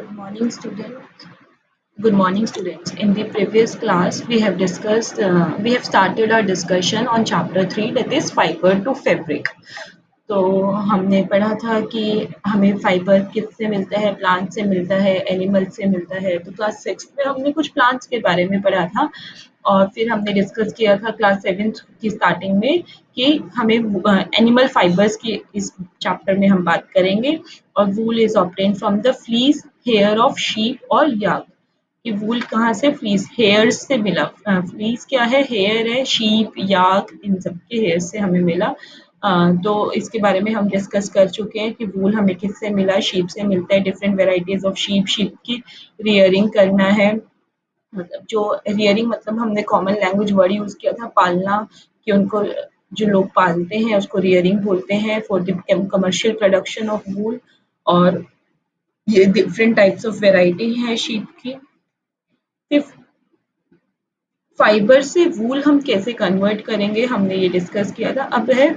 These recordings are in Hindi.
Good morning, students. Good morning, students. In the previous class, we have started our discussion on chapter 3, that is fiber to fabric. तो हमने पढ़ा था कि हमें फाइबर किससे मिलता है, प्लांट से मिलता है, एनिमल से मिलता है। तो क्लास 6 में हमने कुछ प्लांट्स के बारे में पढ़ा था और फिर हमने डिस्कस किया था क्लास 7 की स्टार्टिंग में कि हमें एनिमल फाइबर्स की इस चैप्टर में हम बात करेंगे। और wool is obtain from the fleece, hair of sheep और याक। कि वूल कहाँ से, फ्लीस हेयर्स से मिला। फ्लीस क्या है, हेयर है, शीप याक इन सब के हेयर से हमें मिला। तो इसके बारे में हम डिस्कस कर चुके हैं कि वूल हमें किससे मिला, शीप से मिलता है। Different varieties of sheep, sheep की रियरिंग करना है। मतलब जो रियरिंग मतलब हमने कॉमन लैंग्वेज वर्ड यूज किया था, पालना, कि उनको जो लोग पालते हैं उसको रियरिंग बोलते हैं for the commercial production of wool. और ये डिफरेंट टाइप्स ऑफ वेराइटी है शीप की। फिर फाइबर से वूल हम कैसे कन्वर्ट करेंगे, हमने ये डिस्कस किया था। अब है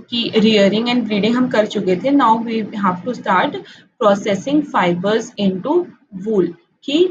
कि रियरिंग एंड ब्रीडिंग हम कर चुके थे। Now we have to start processing fibres into wool. कि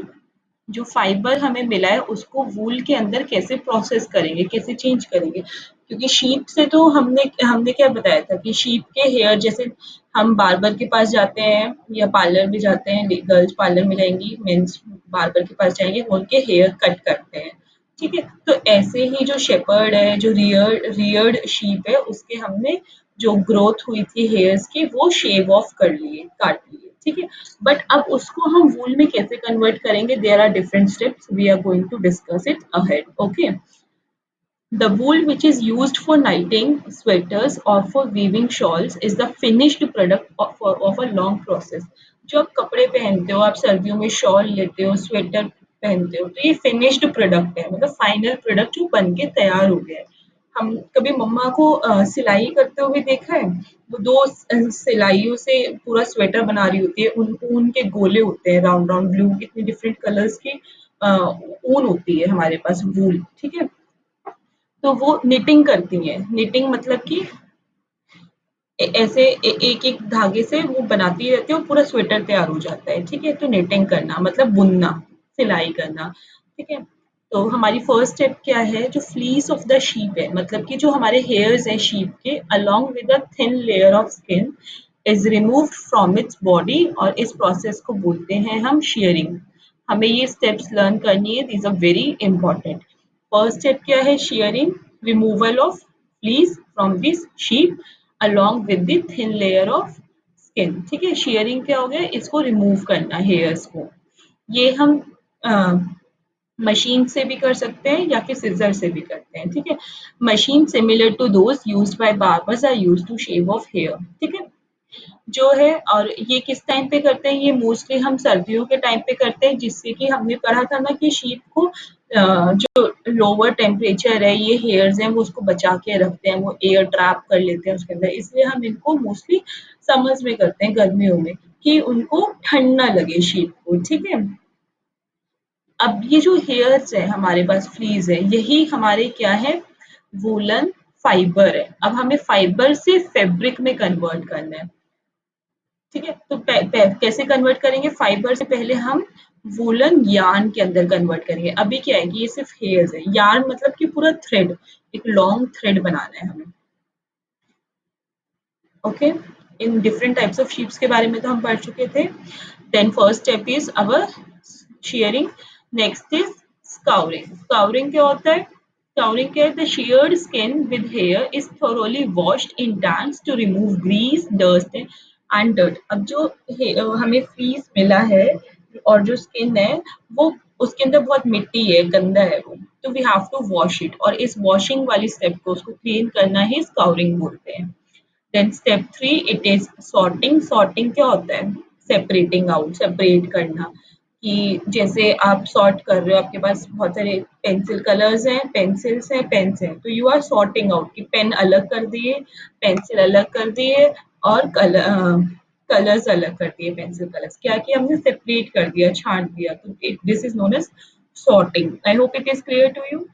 जो फाइबर हमें मिला है उसको वूल के अंदर कैसे प्रोसेस करेंगे, कैसे चेंज करेंगे। क्योंकि शीप से तो हमने हमने क्या बताया था कि शीप के हेयर, जैसे हम बार्बर के पास जाते हैं या पार्लर में जाते हैं, गर्ल्स पार्लर में जाएंगी, मेंस बार्बर के पास जाएंगे, वो उनके हेयर कट करते हैं। ठीक है, तो ऐसे ही जो शेपर्ड है, जो रियर्ड शीप है, उसके हमने जो ग्रोथ हुई थी हेयर्स की वो शेव ऑफ कर लिए, काट लिए। ठीक है, बट अब उसको हम वूल में कैसे कन्वर्ट करेंगे, there are different steps, we are going to discuss it ahead. Okay, the wool which is used for knitting sweaters or for weaving shawls is the finished product of a long process. जो आप कपड़े पहनते हो, आप सर्दियों में शॉल लेते हो, स्वेटर पहनते हो, तो ये फिनिश्ड प्रोडक्ट है, मतलब फाइनल प्रोडक्ट जो बन के तैयार हो गया है। हम कभी मम्मा को सिलाई करते हुए देखा है, वो दो सिलाइयों से पूरा स्वेटर बना रही होती है। उन ऊन के गोले होते हैं, राउंड राउंड ब्लू, कितने डिफरेंट कलर्स की ऊन होती है हमारे पास, वूल। ठीक है, तो वो निटिंग करती हैं। निटिंग मतलब कि ऐसे एक एक धागे से वो बनाती रहती है और पूरा स्वेटर तैयार हो जाता है। ठीक है, तो निटिंग करना मतलब बुनना, सिलाई करना। ठीक है, तो हमारी फर्स्ट स्टेप क्या है, जो फ्लीस ऑफ द शीप है, मतलब कि जो हमारे हेयर्स हैं शीप के, along with a thin layer of skin is removed from its body, और इस प्रोसेस को बोलते हैं हम शेयरिंग। हमें ये स्टेप्स लर्न करनी है, these are very important. First step क्या है, shearing, removal of fleece from this sheep along with the thin layer of skin. ठीक है, शेयरिंग क्या हो गया, इसको रिमूव करना हेयर्स को। ये हम मशीन से भी कर सकते हैं या फिर सिजर से भी करते हैं। ठीक है, machine similar to those used by barbers are used to shave off hair. ठीक है, जो है, और ये किस टाइम पे करते हैं, ये मोस्टली हम सर्दियों के टाइम पे करते हैं, जिससे कि हमने पढ़ा था ना कि शीप को जो लोअर टेम्परेचर है, ये हेयर्स हैं वो उसको बचा के रखते हैं, वो एयर ट्रैप कर लेते हैं उसके अंदर। इसलिए हम इनको मोस्टली समर्स में करते हैं, गर्मियों में, कि उनको ठंड ना लगे शीप को। ठीक है, अब ये जो हेयर्स है हमारे पास, फ्लीज है, यही हमारे क्या है, वूलन फाइबर है। अब हमें फाइबर से फैब्रिक में कन्वर्ट करना है। ठीक है, तो कैसे कन्वर्ट करेंगे, फाइबर से पहले हम वूलन यार्न के अंदर कन्वर्ट करेंगे। अभी क्या है कि ये सिर्फ हेयर्स है, यार्न मतलब कि पूरा थ्रेड, एक लॉन्ग थ्रेड बनाना है हमें। Okay, in different types of sheeps के बारे में तो हम पढ़ चुके थे। Then first step is our shearing. Next is scouring. Scouring क्या होता है, scouring क्या है, the sheared skin with hair is thoroughly washed in tanks to remove grease, dust and dirt. अब जो हमें फ्लीस मिला है और जो स्किन है, वो उसके अंदर बहुत मिट्टी है, गंदा है वो, तो we have to wash it, और इस वॉशिंग वाली स्टेप को, उसको क्लीन करना ही स्काउरिंग बोलते हैं। Then step 3 it is sorting. Sorting क्या होता है, सेपरेटिंग आउट, सेपरेट करना। कि जैसे आप सॉर्ट कर रहे हो, आपके पास बहुत सारे पेंसिल कलर्स हैं, पेंसिल्स हैं, पेन्स हैं, तो यू आर सॉर्टिंग आउट कि पेन अलग कर दिए, पेंसिल अलग कर दिए, और कलर्स अलग कर दिए, पेंसिल कलर्स क्या कि हमने सेपरेट कर दिया, छांट दिया, तो this is known as sorting. I hope it is clear to you.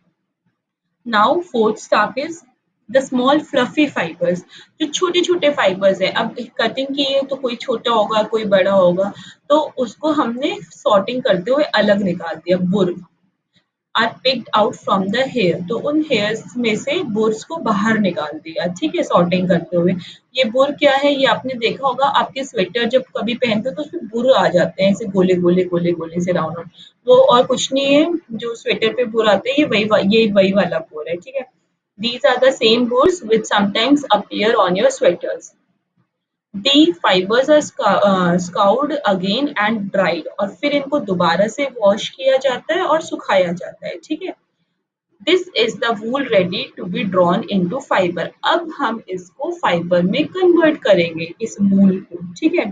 Now fourth step is the small fluffy fibres, जो छोटे छोटे फाइबर्स है। अब कटिंग की है तो कोई छोटा होगा कोई बड़ा होगा, तो उसको हमने सॉर्टिंग करते हुए अलग निकाल दिया। Burr are picked out from the hair, तो उन हेयर्स में से बुर्स को बाहर निकाल दिया, ठीक है, सॉर्टिंग करते हुए। ये बुर क्या है, ये आपने देखा होगा, आपके स्वेटर जब कभी पहनते हो तो उसमें बुर आ जाते हैं, ऐसे गोले गोले गोले गोले से राउंड राउंड। वो और कुछ नहीं है, जो स्वेटर पे बुर आते हैं ये वही वाला बुर है, ठीक है। These are the same burrs which sometimes appear on your sweaters. The fibers are scoured again and dried, और फिर इनको दोबारा से वॉश किया जाता है और सुखाया जाता है, ठीक है। This is the wool ready to be drawn into fibre. अब हम इसको फाइबर में कन्वर्ट करेंगे, इस वूल को, ठीक है।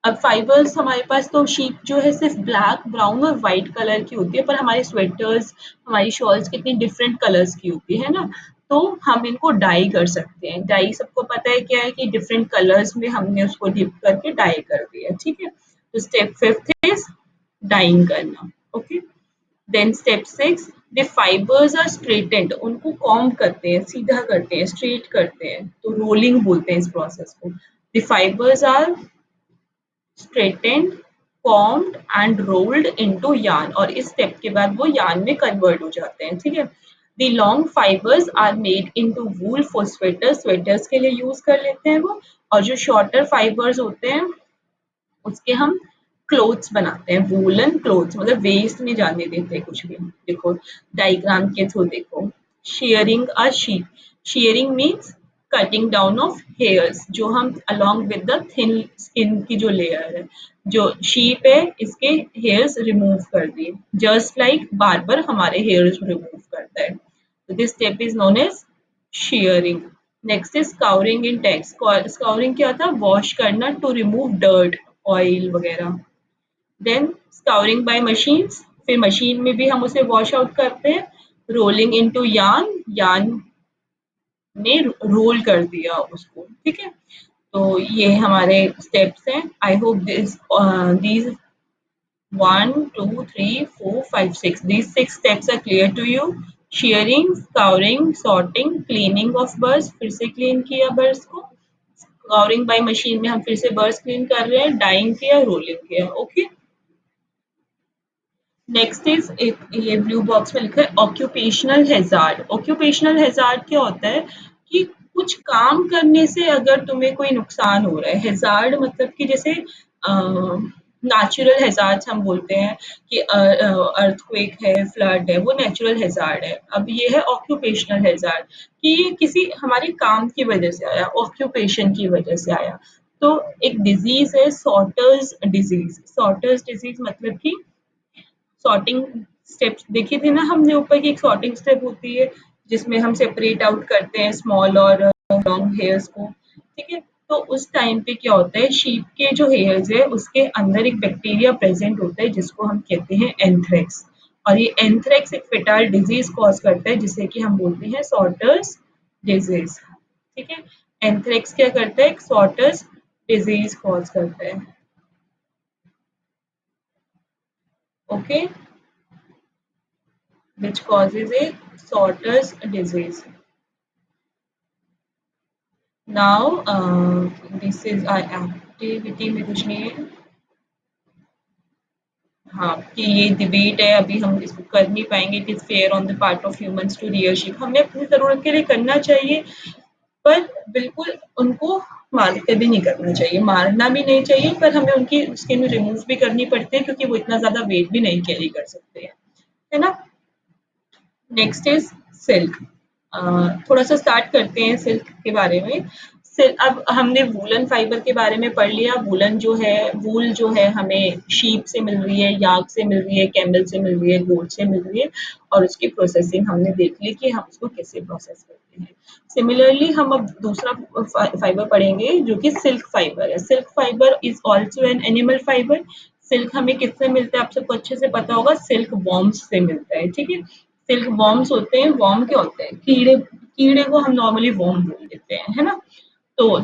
अब फाइबर्स हमारे पास तो शीप जो है सिर्फ ब्लैक, ब्राउन और व्हाइट कलर की होती है, पर हमारे स्वेटर्स, हमारी शॉल्स कितनी डिफरेंट कलर्स की होती है ना। तो हम इनको डाई कर सकते हैं। डाई सबको पता है क्या है, कि डिफरेंट कलर्स में हमने उसको डिप करके डाई कर दिया, ठीक है। तो स्टेप फिफ्थ इज डाइंग करना, okay. Then step six, the fibres are straightened, उनको कॉम्ब करते हैं, सीधा करते हैं, स्ट्रेट करते हैं, तो रोलिंग बोलते हैं इस प्रोसेस को। The fibres are straightened, combed and rolled into yarn, और इस स्टेप के बाद वो yarn में कन्वर्ट हो जाते हैं, ठीक है। The long fibers are made into wool for sweaters, sweaters के लिए यूज कर लेते हैं वो। और जो shorter fibers होते हैं उसके हम क्लोथ्स बनाते हैं, वूलन क्लोथ्स, मतलब वेस्ट नहीं जाने देते कुछ भी। देखो डायग्राम के थ्रू देखो, sharing a sheep, sharing means cutting down of hairs, जो हम along with the thin skin की जो लेयर है, जो शीप है इसके हेयर्स रिमूव कर दिए, जस्ट लाइक बार्बर हमारे हेयर्स रिमूव करता है। तो this step is known as shearing. Next is scouring in tax, scouring क्या था, वॉश करना, टू रिमूव डर्ट, ऑयल वगैरह। देन स्काउरिंग बाय मशीन्स, फिर मशीन में भी हम उसे वॉश आउट करते हैं। रोलिंग इनटू यार्न, यार्न ने रोल कर दिया उसको, ठीक है। तो ये हमारे स्टेप्स हैं। आई hope this these 1, 2, 3, 4, 5, 6, these 6 steps are clear to you. shearing, scouring, sorting, cleaning of burrs, फिर से क्लीन किया बर्स को। स्काउरिंग बाय मशीन में हम फिर से बर्स क्लीन कर रहे हैं, डाइंग किया, रोलिंग किया, ओके। नेक्स्ट इज एक ये ब्लू बॉक्स में लिखा है ऑक्यूपेशनल हैजार्ड। ऑक्यूपेशनल हैजार्ड क्या होता है, कि कुछ काम करने से अगर तुम्हें कोई नुकसान हो रहा है। हैजार्ड मतलब कि जैसे नेचुरल हैजार्ड्स हम बोलते हैं, कि अर्थक्वेक है, फ्लड है, वो नेचुरल हैजार्ड है। अब ये है ऑक्यूपेशनल हैजार्ड, कि ये किसी हमारे काम की वजह से आया, ऑक्यूपेशन की वजह से आया। तो एक डिजीज है सॉर्टर्स डिजीज। सॉर्टर्स डिजीज मतलब कि सॉर्टिंग स्टेप्स देखी थी ना हमने ऊपर की, एक सॉर्टिंग स्टेप होती है जिसमें हम सेपरेट आउट करते हैं स्मॉल और लॉन्ग हेयर्स को, ठीक है। तो उस टाइम पे क्या होता है, शीप के जो हेयर्स है उसके अंदर एक बैक्टीरिया प्रेजेंट होता है जिसको हम कहते हैं एंथ्रेक्स। और ये एंथ्रेक्स एक फेटाइल डिजीज कॉज करता है जिसे कि हम बोलते हैं सॉर्टर्स डिजीज, ठीक है। एंथ्रेक्स क्या करता है, एक सॉर्टर्स डिजीज कॉज करता है, okay, which causes a Sorter's disease. Now, this is our activity में कुछ नहीं है, हाँ, कि ये डिबेट है, अभी हम इसको कर नहीं पाएंगे। It is fair on the part of humans to rear sheep, हमें अपनी जरूरत के लिए करना चाहिए, पर बिल्कुल उनको मार के भी नहीं करना चाहिए, मारना भी नहीं चाहिए, पर हमें उनकी स्किन रिमूव भी करनी पड़ती है क्योंकि वो इतना ज्यादा वेट भी नहीं कैरी कर सकते हैं, है ना। Next is silk. थोड़ा सा स्टार्ट करते हैं सिल्क के बारे में। अब हमने वूलन फाइबर के बारे में पढ़ लिया। वूलन जो है, वूल जो है हमें शीप से मिल रही है, याक से मिल रही है, कैमल से मिल रही है, गोट से मिल रही है, और उसकी प्रोसेसिंग हमने देख ली कि हम उसको कैसे प्रोसेस करते हैं। सिमिलरली हम अब दूसरा फाइबर पढ़ेंगे जो कि सिल्क फाइबर है। Silk fibre is also an animal fibre. Silk हमें किससे मिलता है, आप सबको अच्छे से पता होगा, सिल्क वॉर्म्स से मिलता है, ठीक है। सिल्क वॉर्म्स होते हैं, वॉर्म क्या होते हैं, कीड़े, कीड़े को हम नॉर्मली वॉर्म बोल देते हैं, है ना। तो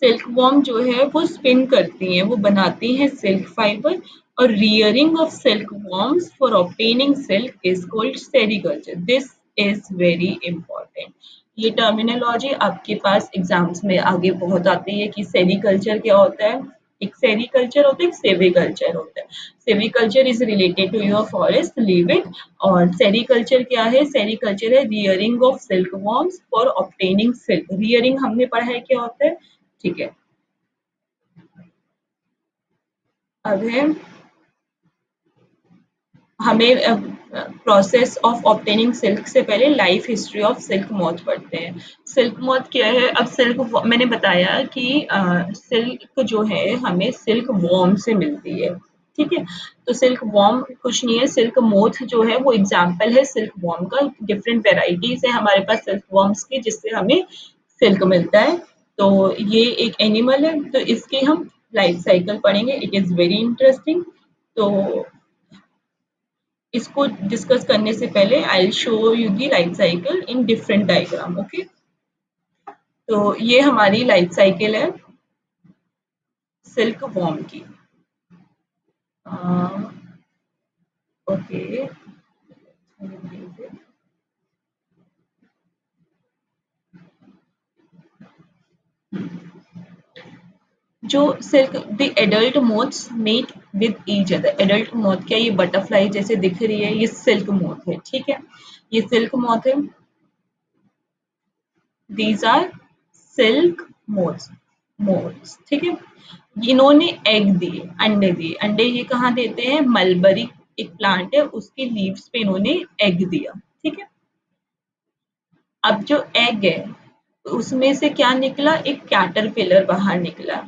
सिल्क वॉर्म जो है वो स्पिन करती हैं, वो बनाती हैं सिल्क फाइबर। और rearing of silk worms for obtaining silk is called sericulture. This is very important. ये टर्मिनोलॉजी आपके पास एग्जाम्स में आगे बहुत आती है कि सेरीकल्चर क्या होता है। एक सेरीकल्चर होता है, एक सेविकल्चर होता है। Silviculture is related to your forest, leave it. और सेरीकल्चर क्या है? सेरीकल्चर है rearing of silk worms for obtaining silk. Rearing हमने पढ़ा है क्या होता है, ठीक है। अब है हमें प्रोसेस ऑफ ऑब्टेनिंग सिल्क से पहले life history of silk moth पढ़ते हैं। सिल्क मॉथ क्या है? अब सिल्क मैंने बताया कि सिल्क जो है हमें सिल्क वॉर्म से मिलती है, ठीक है। तो सिल्क वॉर्म कुछ नहीं है, सिल्क मोथ जो है वो एग्जाम्पल है सिल्क वॉर्म का। डिफरेंट वेराइटीज है हमारे पास सिल्क वॉर्म्स की जिससे हमें सिल्क मिलता है। तो ये एक एनिमल है, तो इसके हम लाइफ साइकिल पढ़ेंगे। It is very interesting. तो इसको डिस्कस करने से पहले I will show you the life cycle in different diagram, okay. तो ये हमारी लाइफ साइकिल है सिल्क वॉर्म की। ओके, जो silk the adult moths mate with each other. Adult moth क्या, ये बटरफ्लाई जैसे दिख रही है, ये सिल्क मोथ है, ठीक है। ये सिल्क मोथ है। These are silk moths, moths, ठीक है। इन्होंने एग दिए, अंडे दिए। अंडे ये कहाँ देते हैं? मलबरी एक प्लांट है उसके लीव्स पे इन्होंने एग दिया, ठीक है। अब जो एग है उसमें से क्या निकला? एक कैटरपिलर बाहर निकला।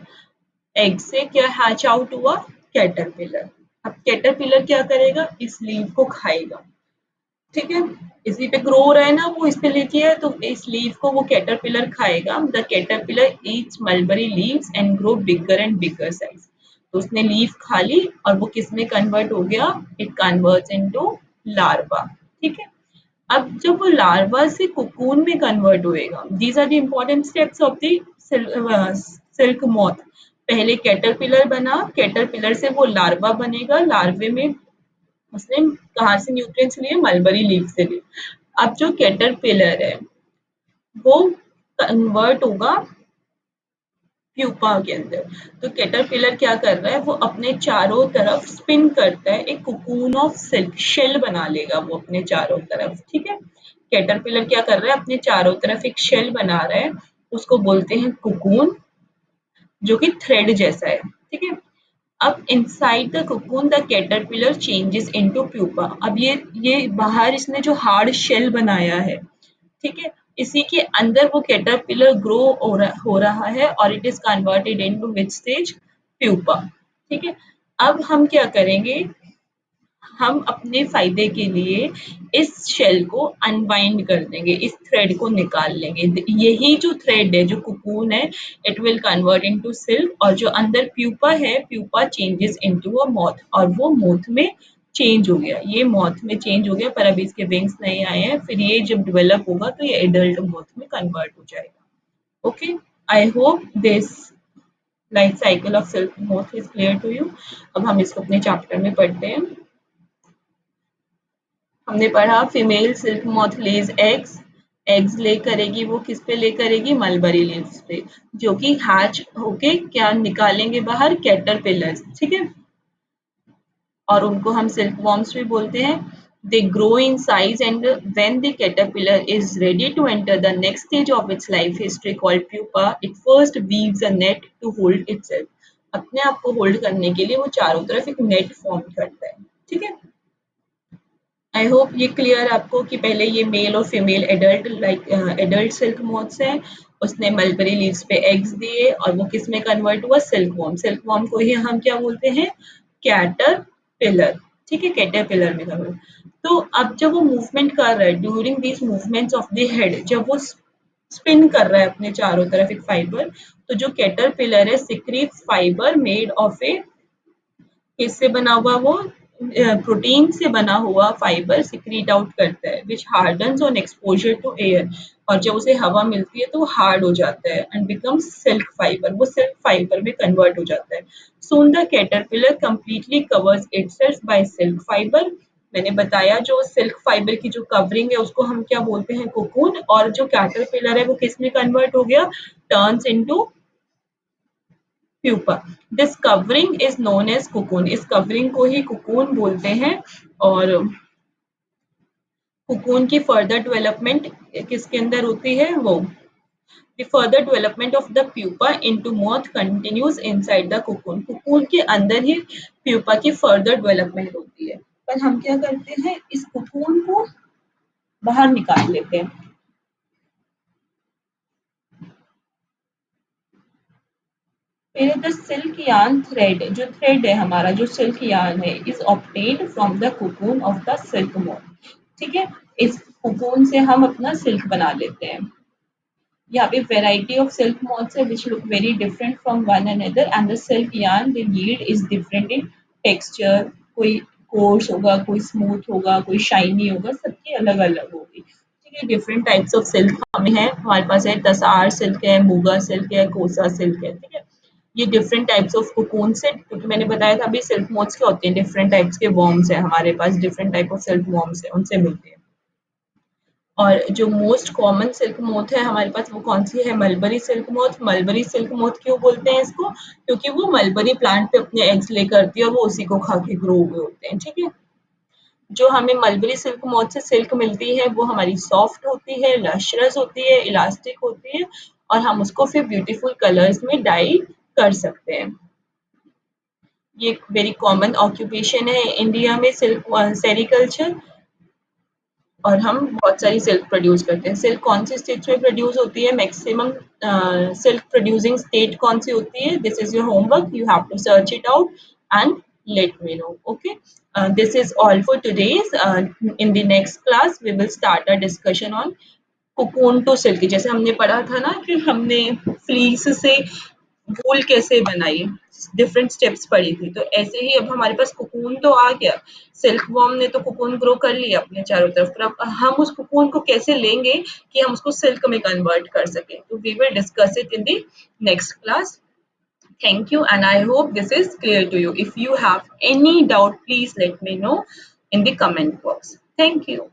एग से क्या हैच आउट हुआ? कैटरपिलर। अब कैटरपिलर क्या करेगा? इस लीव को खाएगा, ठीक है। इसी पे ग्रो हो रहा है ना, वो इस पे लेके है, तो इस लीफ को वो कैटरपिलर खाएगा। The caterpillar Yeats mulberry leaves and grow bigger and bigger size. तो उसने लीफ खा ली और वो किस में कन्वर्ट हो गया? इट कन्वर्ट्स इनटू लार्वा, ठीक है। अब जब वो लार्वा से कोकून में कन्वर्ट होएगा, these are the important steps of the silk moth. पहले कैटरपिलर बना, कैटरपिलर से वो लार्वा बनेगा, लार्वे में उसने कहाँ से न्यूट्रिएंट्स लिए? मलबरी लीफ से लिए। अब जो कैटरपिलर है वो कन्वर्ट होगा प्यूपा के अंदर। तो कैटरपिलर क्या कर रहा है? वो अपने चारों तरफ स्पिन करता है, एक कोकून ऑफ सिल्क शेल बना लेगा वो अपने चारों तरफ, ठीक है। कैटरपिलर क्या कर रहा है? अपने चारों तरफ एक शेल बना रहा है, उसको बोलते हैं कोकून, जो कि थ्रेड जैसा है, ठीक है। अब inside the cocoon the caterpillar changes into pupa. अब ये बाहर इसने जो हार्ड शेल बनाया है, ठीक है, इसी के अंदर वो कैटरपिलर ग्रो हो रहा है और it is converted into which stage? Pupa, ठीक है। अब हम क्या करेंगे? हम अपने फायदे के लिए इस शेल को अनवाइंड कर देंगे, इस थ्रेड को निकाल लेंगे। यही जो थ्रेड है, जो कुकून है, it will convert into silk. और जो अंदर प्यूपा है, pupa changes into a moth, और वो मॉथ में चेंज हो गया। ये मॉथ में चेंज हो गया, पर अभी इसके विंग्स नहीं आए हैं। फिर ये जब डेवलप होगा तो ये एडल्ट मॉथ में कन्वर्ट हो जाएगा, okay. I hope this life cycle of silk moth is clear to you. अब हम इसको अपने चैप्टर में पढ़ते हैं। हमने पढ़ा फीमेल सिल्क मॉथ लेज एग्स। एग्स ले करेगी, वो किस पे ले करेगी? मलबरी लीव्स पे, जो कि हैच होके क्या निकालेंगे बाहर? कैटरपिलर्स, ठीक है। और उनको हम सिल्क वॉर्म्स भी बोलते हैं। They grow in size and when the caterpillar is ready to enter the next stage of its life history called pupa, it first weaves a net to hold itself. अपने आप को होल्ड करने के लिए वो चारों तरफ एक नेट फॉर्म करता है, ठीक है। आई होप ये क्लियर है आपको कि पहले ये मेल और female adult adult silk moths हैं। उसने मलबरी लीव्स पे एग्स दिए और वो किस में कन्वर्ट हुआ? Silk worm. सिल्क वॉर्म को ही हम क्या बोलते हैं? कैटरपिलर, ठीक है, कैटरपिलर में कन्वर्ट। तो अब जब वो मूवमेंट कर रहा है, during these movements of the head, जब वो स्पिन कर रहा है अपने चारों तरफ एक फाइबर, तो जो कैटरपिलर है सिक्रीट फाइबर मेड ऑफ ए, किससे बना हुआ वो? प्रोटीन से बना हुआ फाइबर सिक्रीट आउट करता है, which hardens on exposure to air. और जब उसे हवा मिलती है तो वो हार्ड हो जाता है एंड बिकम्स सिल्क फाइबर, वो सिल्क फाइबर में कन्वर्ट हो जाता है। Soon the caterpillar completely covers itself by silk fibre, मैंने बताया जो सिल्क फाइबर की जो कवरिंग है उसको हम क्या बोलते हैं, कोकून, और जो कैटरपिलर है वो किस में कन्वर्ट हो गया, turns into pupa. This covering is known as cocoon, इस कवरिंग को ही कोकून बोलते हैं। और कोकून की फर्दर डेवलपमेंट किसके अंदर होती है, वो the further development of the pupa into moth continues inside the cocoon, cocoon के अंदर ही pupa की further development होती है, पर हम क्या करते हैं, इस cocoon को बाहर निकाल लेते हैं। फिर द सिल्क यार्न थ्रेड, जो थ्रेड है हमारा, जो सिल्क यार्न है, is obtained from the cocoon of the silk moth. ठीक है, इस कोकून से हम अपना सिल्क बना लेते हैं। यहाँ पे variety of silk moths है which look very different from one another and the silk yarn they yield is different in texture, कोई coarse होगा, कोई smooth होगा, कोई shiny होगा, सबकी अलग अलग होगी। ठीक है, different types of silk हमें है, हमारे पास है तसार सिल्क है, मूगा सिल्क है, कोसा सिल्क है। ठीक है, ये डिफरेंट टाइप्स ऑफ कोकून से, क्योंकि मैंने बताया था अभी सिल्क मोथ्स क्या होते हैं, डिफरेंट टाइप्स के वॉर्म्स है हमारे पास, different type of silk worms है, उनसे मिलते हैं। और जो मोस्ट कॉमन सिल्क मोथ है हमारे पास वो कौन सी है, mulberry silk moth. Mulberry silk moth क्यों बोलते हैं इसको, क्योंकि वो मलबरी प्लांट पे अपने एग्स ले करती है और वो उसी को खा के ग्रो हुए होते हैं। ठीक है, जो हमें मलबरी सिल्क मोथ से सिल्क मिलती है वो हमारी सॉफ्ट होती है, लश्रस होती है, इलास्टिक होती है, और हम उसको फिर ब्यूटीफुल कलर्स में डाई कर सकते हैं। ये एक वेरी कॉमन ऑक्यूपेशन है इंडिया में, सिल्क सेरिकल्चर। और हम बहुत सारी सिल्क प्रोड्यूस करते हैं। सिल्क कौन सी स्टेट में प्रोड्यूस होती है, मैक्सिमम सिल्क प्रोड्यूसिंग स्टेट कौन सी होती है, this is your homework, you have to search it out and let me know. Okay, this is all for today's. In the next class we will start a discussion on cocoon to silk. जैसे हमने पढ़ा था ना कि हमने फ्लीस से वूल कैसे बनाई, डिफरेंट स्टेप्स पढ़ी थी, तो ऐसे ही अब हमारे पास कोकून तो आ गया, सिल्क वॉर्म ने तो कोकून ग्रो कर लिया अपने चारों तरफ, पर अब हम उस कोकून को कैसे लेंगे कि हम उसको सिल्क में कन्वर्ट कर सकें, तो we will discuss it in the next class. Thank you, and I hope this is clear to you. If you have any doubt, please let me know in the comment box. Thank you.